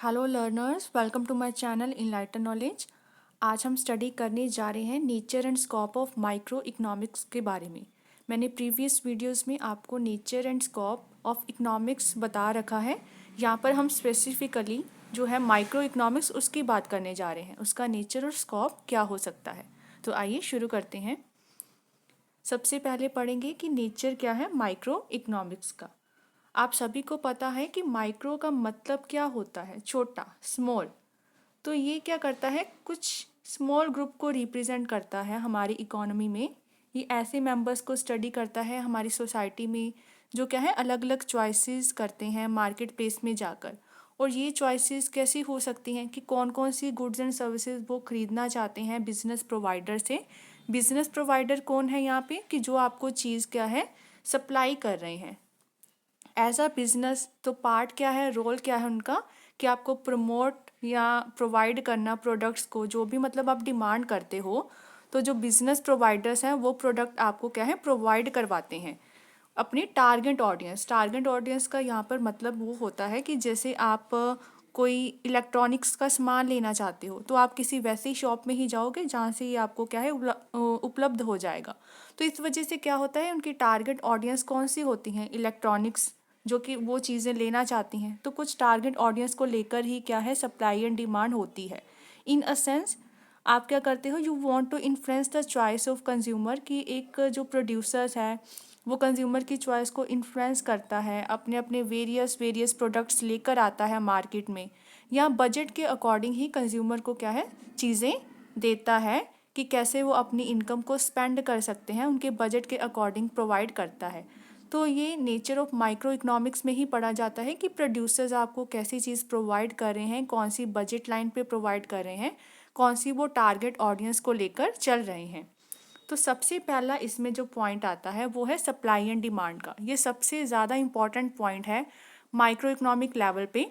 Hello learners, welcome to my channel enlighten knowledge. आज हम study करने जा रहे हैं nature and scope of micro economics के बारे में। मैंने प्रीवियस वीडियोस में आपको nature and scope of economics बता रखा है। यहाँ पर हम स्पेसिफिकली जो है माइक्रो इकोनॉमिक्स उसकी बात करने जा रहे हैं, उसका नेचर और स्कोप क्या हो सकता है। तो आइए शुरू करते हैं। सबसे पहले पढ़ेंगे कि नेचर क्या है माइक्रो इकोनॉमिक्स का। आप सभी को पता है कि माइक्रो का मतलब क्या होता है, छोटा, स्मॉल। तो ये क्या करता है, कुछ स्मॉल ग्रुप को रिप्रेजेंट करता है हमारी इकोनॉमी में। ये ऐसे मेंबर्स को स्टडी करता है हमारी सोसाइटी में जो क्या है अलग अलग चॉइसेस करते हैं मार्केट प्लेस में जाकर। और ये चॉइसेस कैसी हो सकती हैं कि कौन कौन सी गुड्स एंड सर्विसेज वो खरीदना चाहते हैं बिजनेस प्रोवाइडर से। बिजनेस प्रोवाइडर कौन है यहाँ पे, कि जो आपको चीज़ क्या है सप्लाई कर रहे हैं एज अ बिजनेस। तो पार्ट क्या है, रोल क्या है उनका, कि आपको प्रमोट या प्रोवाइड करना प्रोडक्ट्स को, जो भी मतलब आप डिमांड करते हो। तो जो बिजनेस प्रोवाइडर्स हैं वो प्रोडक्ट आपको क्या है प्रोवाइड करवाते हैं अपनी टारगेट ऑडियंस का यहाँ पर मतलब वो होता है कि जैसे आप कोई इलेक्ट्रॉनिक्स का सामान लेना चाहते हो तो आप किसी वैसी शॉप में ही जाओगे जहाँ से ये आपको क्या है उपलब्ध हो जाएगा। तो इस वजह से क्या होता है, उनकी टारगेट ऑडियंस कौन सी होती हैं, इलेक्ट्रॉनिक्स जो कि वो चीज़ें लेना चाहती हैं। तो कुछ टारगेट ऑडियंस को लेकर ही क्या है सप्लाई एंड डिमांड होती है। इन अ सेंस आप क्या करते हो, you want to influence the choice of consumer, कि एक जो प्रोड्यूसर्स है वो कंज्यूमर की चॉइस को इन्फ्लुएंस करता है, अपने अपने वेरियस प्रोडक्ट्स लेकर आता है मार्केट में, या बजट के अकॉर्डिंग ही कंज्यूमर को क्या है चीज़ें देता है कि कैसे वो अपनी इनकम को स्पेंड कर सकते हैं, उनके बजट के अकॉर्डिंग प्रोवाइड करता है। तो ये नेचर ऑफ माइक्रो इकोनॉमिक्स में ही पढ़ा जाता है कि प्रोड्यूसर्स आपको कैसी चीज़ प्रोवाइड कर रहे हैं, कौन सी बजट लाइन पे प्रोवाइड कर रहे हैं, कौन सी वो टारगेट ऑडियंस को लेकर चल रहे हैं। तो सबसे पहला इसमें जो पॉइंट आता है वो है सप्लाई एंड डिमांड का। ये सबसे ज़्यादा इम्पॉर्टेंट पॉइंट है माइक्रो इकोनॉमिक लेवल पे।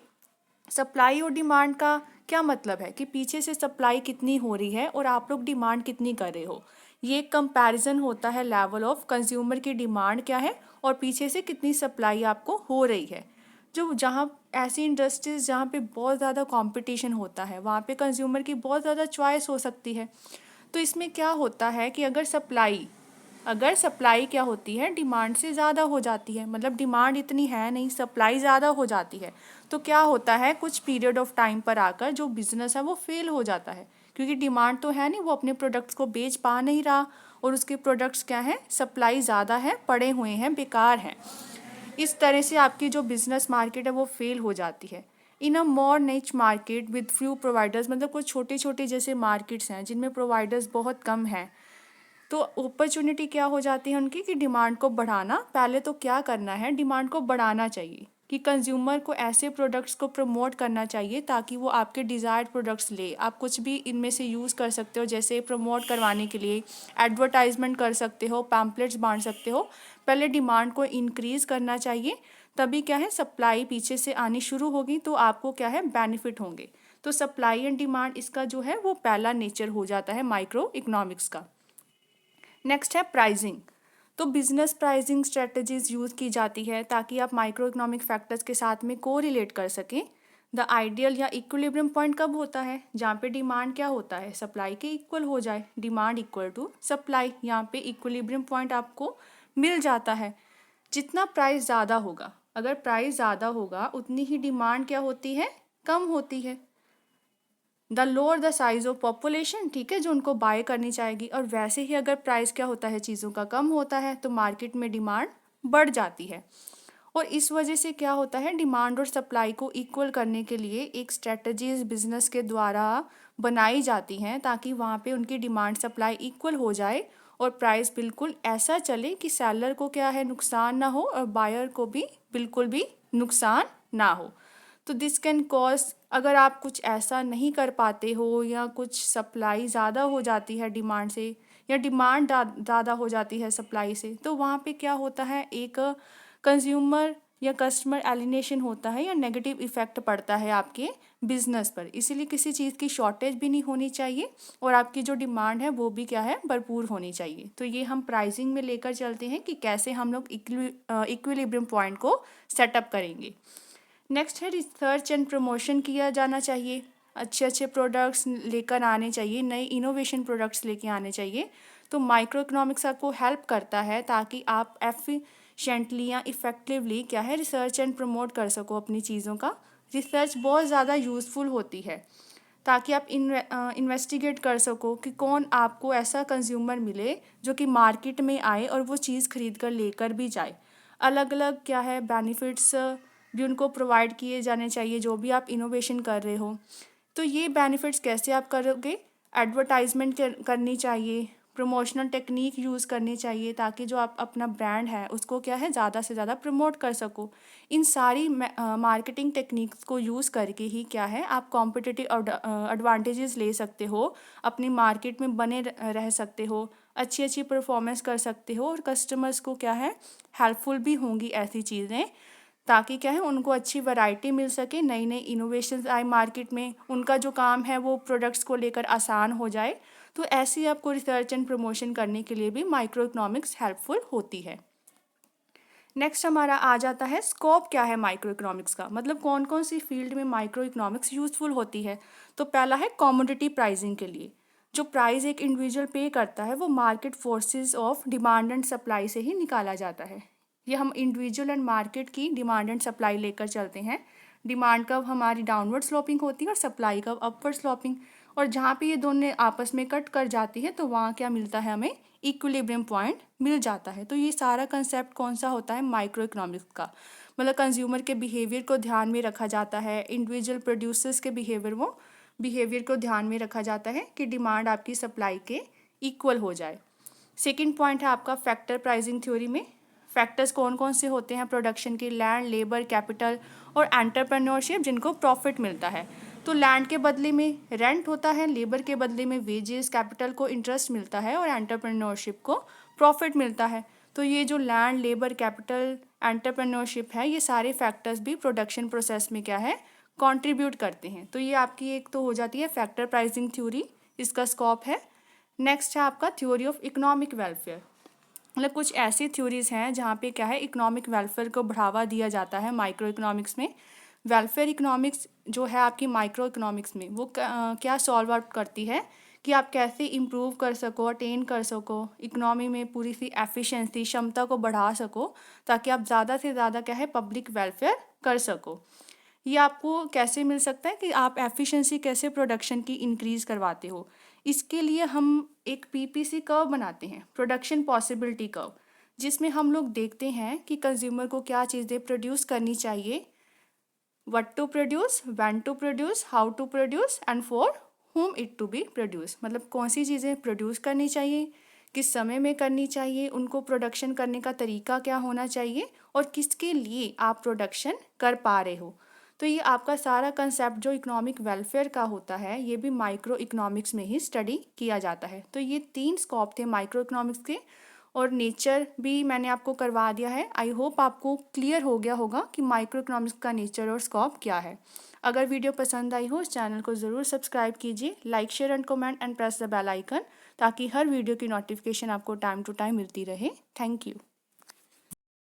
सप्लाई और डिमांड का क्या मतलब है कि पीछे से सप्लाई कितनी हो रही है और आप लोग डिमांड कितनी कर रहे हो। ये कंपैरिजन होता है लेवल ऑफ कंज्यूमर की डिमांड क्या है और पीछे से कितनी सप्लाई आपको हो रही है। जो जहाँ ऐसी इंडस्ट्रीज जहाँ पे बहुत ज़्यादा कंपटीशन होता है वहाँ पे कंज्यूमर की बहुत ज़्यादा चॉइस हो सकती है। तो इसमें क्या होता है कि अगर सप्लाई क्या होती है डिमांड से ज़्यादा हो जाती है, मतलब डिमांड इतनी है नहीं, सप्लाई ज़्यादा हो जाती है, तो क्या होता है कुछ पीरियड ऑफ टाइम पर आकर जो बिजनेस है वो फेल हो जाता है। क्योंकि डिमांड तो है नहीं, वो अपने प्रोडक्ट्स को बेच पा नहीं रहा और उसके प्रोडक्ट्स क्या हैं सप्लाई ज़्यादा है, पड़े हुए हैं, बेकार हैं। इस तरह से आपकी जो बिजनेस मार्केट है वो फेल हो जाती है। इन अ मोर निच मार्केट विद फ्यू प्रोवाइडर्स, मतलब कुछ छोटे छोटे जैसे मार्केट्स हैं जिनमें प्रोवाइडर्स बहुत कम हैं, तो अपॉर्चुनिटी क्या हो जाती है उनकी कि डिमांड को बढ़ाना। पहले तो क्या करना है, डिमांड को बढ़ाना चाहिए कि कंज्यूमर को ऐसे प्रोडक्ट्स को प्रमोट करना चाहिए ताकि वो आपके डिज़ायर्ड प्रोडक्ट्स ले। आप कुछ भी इनमें से यूज़ कर सकते हो, जैसे प्रमोट करवाने के लिए एडवर्टाइजमेंट कर सकते हो, पैम्पलेट्स बांट सकते हो। पहले डिमांड को इंक्रीज़ करना चाहिए, तभी क्या है सप्लाई पीछे से आनी शुरू होगी तो आपको क्या है बेनिफिट होंगे। तो सप्लाई एंड डिमांड इसका जो है वो पहला नेचर हो जाता है माइक्रो इकोनॉमिक्स का। नेक्स्ट है प्राइजिंग। तो बिजनेस प्राइजिंग स्ट्रेटजीज यूज़ की जाती है ताकि आप माइक्रो इकोनॉमिक फैक्टर्स के साथ में को रिलेट कर सकें। द आइडियल या इक्विलिब्रियम पॉइंट कब होता है, जहाँ पे डिमांड क्या होता है सप्लाई के इक्वल हो जाए, डिमांड इक्वल टू सप्लाई, यहाँ पे इक्विलिब्रियम पॉइंट आपको मिल जाता है। जितना प्राइस ज़्यादा होगा, अगर प्राइस ज़्यादा होगा उतनी ही डिमांड क्या होती है कम होती है। The lower the size of population, ठीक है, जो उनको बाय करनी चाहेगी। और वैसे ही अगर प्राइस क्या होता है चीज़ों का कम होता है तो मार्केट में डिमांड बढ़ जाती है। और इस वजह से क्या होता है डिमांड और सप्लाई को इक्वल करने के लिए एक स्ट्रेटजीज बिजनेस के द्वारा बनाई जाती हैं ताकि वहाँ पे उनकी डिमांड सप्लाई इक्वल हो जाए और प्राइस बिल्कुल ऐसा चले कि सेलर को क्या है नुकसान ना हो और बायर को भी बिल्कुल भी नुकसान ना हो। तो दिस कैन कॉज, अगर आप कुछ ऐसा नहीं कर पाते हो या कुछ सप्लाई ज़्यादा हो जाती है डिमांड से या डिमांड ज़्यादा हो जाती है सप्लाई से, तो वहाँ पे क्या होता है एक कंज्यूमर या कस्टमर एलिनेशन होता है या नेगेटिव इफेक्ट पड़ता है आपके बिजनेस पर। इसीलिए किसी चीज़ की शॉर्टेज भी नहीं होनी चाहिए और आपकी जो डिमांड है वो भी क्या है भरपूर होनी चाहिए। तो ये हम प्राइसिंग में लेकर चलते हैं कि कैसे हम लोग इक्विलिब्रियम पॉइंट को सेटअप करेंगे। नेक्स्ट है रिसर्च एंड प्रमोशन किया जाना चाहिए, अच्छे अच्छे प्रोडक्ट्स लेकर आने चाहिए, नए इनोवेशन प्रोडक्ट्स लेके आने चाहिए। तो माइक्रो इकोनॉमिक्स आपको हेल्प करता है ताकि आप एफिशिएंटली या इफ़ेक्टिवली क्या है रिसर्च एंड प्रमोट कर सको अपनी चीज़ों का। रिसर्च बहुत ज़्यादा यूज़फुल होती है ताकि आप इन्वेस्टिगेट कर सको कि कौन आपको ऐसा कंज्यूमर मिले जो कि मार्केट में आए और वो चीज़ खरीद कर लेकर भी जाए। अलग अलग क्या है बेनिफिट्स भी उनको प्रोवाइड किए जाने चाहिए जो भी आप इनोवेशन कर रहे हो। तो ये बेनिफिट्स कैसे आप करोगे, एडवर्टाइजमेंट करनी चाहिए, प्रमोशनल टेक्निक यूज़ करनी चाहिए ताकि जो आप अपना ब्रांड है उसको क्या है ज़्यादा से ज़्यादा प्रमोट कर सको। इन सारी मार्केटिंग टेक्निक्स को यूज़ करके ही क्या है आप कॉम्पिटिटिव एडवांटेजेस ले सकते हो, अपनी मार्केट में बने रह सकते हो, अच्छी अच्छी परफॉर्मेंस कर सकते हो और कस्टमर्स को क्या है हेल्पफुल भी होंगी ऐसी चीज़ें ताकि क्या है उनको अच्छी वैरायटी मिल सके, नई नई इनोवेशंस आए मार्केट में, उनका जो काम है वो प्रोडक्ट्स को लेकर आसान हो जाए। तो ऐसे ही आपको रिसर्च एंड प्रमोशन करने के लिए भी माइक्रो इकोनॉमिक्स हेल्पफुल होती है। नेक्स्ट हमारा आ जाता है स्कोप क्या है माइक्रो इकोनॉमिक्स का, मतलब कौन कौन सी फील्ड में माइक्रो इकोनॉमिक्स यूज़फुल होती है। तो पहला है कमोडिटी प्राइसिंग के लिए, जो प्राइस एक इंडिविजुअल पे करता है वो market forces of demand and supply से ही निकाला जाता है। ये हम इंडिविजुअल एंड मार्केट की डिमांड एंड सप्लाई लेकर चलते हैं। डिमांड कब हमारी डाउनवर्ड स्लोपिंग होती है और सप्लाई कब अपवर्ड स्लोपिंग, और जहाँ पे ये दोनों आपस में कट कर जाती है तो वहाँ क्या मिलता है हमें इक्विलिब्रियम पॉइंट मिल जाता है। तो ये सारा कंसेप्ट कौन सा होता है माइक्रो इकोनॉमिक्स का, मतलब कंज्यूमर के बिहेवियर को ध्यान में रखा जाता है, इंडिविजुअल प्रोड्यूसर्स के बिहेवियर को ध्यान में रखा जाता है कि डिमांड आपकी सप्लाई के इक्वल हो जाए। सेकेंड पॉइंट है आपका फैक्टर प्राइसिंग थ्योरी में फैक्टर्स कौन कौन से होते हैं प्रोडक्शन के, लैंड, लेबर, कैपिटल और एंटरप्रेन्योरशिप जिनको प्रॉफिट मिलता है। तो लैंड के बदले में रेंट होता है, लेबर के बदले में वेजेस, कैपिटल को इंटरेस्ट मिलता है और एंटरप्रेन्योरशिप को प्रॉफिट मिलता है। तो ये जो लैंड, लेबर, कैपिटल, एंटरप्रेन्योरशिप है, ये सारे फैक्टर्स भी प्रोडक्शन प्रोसेस में क्या है कंट्रीब्यूट करते हैं। तो ये आपकी एक तो हो जाती है फैक्टर प्राइसिंग थ्योरी, इसका स्कोप है। नेक्स्ट है आपका थ्योरी ऑफ इकोनॉमिक वेलफेयर, मतलब कुछ ऐसी थ्योरीज हैं जहाँ पे क्या है इकोनॉमिक वेलफेयर को बढ़ावा दिया जाता है माइक्रो इकोनॉमिक्स में। वेलफेयर इकोनॉमिक्स जो है आपकी माइक्रो इकोनॉमिक्स में वो क्या सॉल्व आउट करती है कि आप कैसे इम्प्रूव कर सको, अटेन कर सको इकोनॉमी में पूरी सी एफिशिएंसी, क्षमता को बढ़ा सको ताकि आप ज़्यादा से ज़्यादा क्या है पब्लिक वेलफेयर कर सको। ये आपको कैसे मिल सकता है कि आप एफिशिएंसी कैसे प्रोडक्शन की इंक्रीज़ करवाते हो। इसके लिए हम एक पीपीसी कर्व बनाते हैं, प्रोडक्शन पॉसिबिलिटी कर्व, जिसमें हम लोग देखते हैं कि कंज्यूमर को क्या चीज़ें प्रोड्यूस करनी चाहिए, what to produce, when to produce, how to produce and for whom it to be produce, मतलब कौन सी चीज़ें प्रोड्यूस करनी चाहिए, किस समय में करनी चाहिए, उनको प्रोडक्शन करने का तरीका क्या होना चाहिए और किसके लिए आप प्रोडक्शन कर पा रहे हो। तो ये आपका सारा कंसेप्ट जो इकोनॉमिक वेलफेयर का होता है ये भी माइक्रो इकोनॉमिक्स में ही स्टडी किया जाता है। तो ये 3 स्कोप थे माइक्रो इकोनॉमिक्स के, और नेचर भी मैंने आपको करवा दिया है। आई होप आपको क्लियर हो गया होगा कि माइक्रो इकोनॉमिक्स का नेचर और स्कोप क्या है। अगर वीडियो पसंद आई हो इस चैनल को ज़रूर सब्सक्राइब कीजिए, like, share and comment and press the bell icon ताकि हर वीडियो की नोटिफिकेशन आपको टाइम टू टाइम मिलती रहे। Thank you.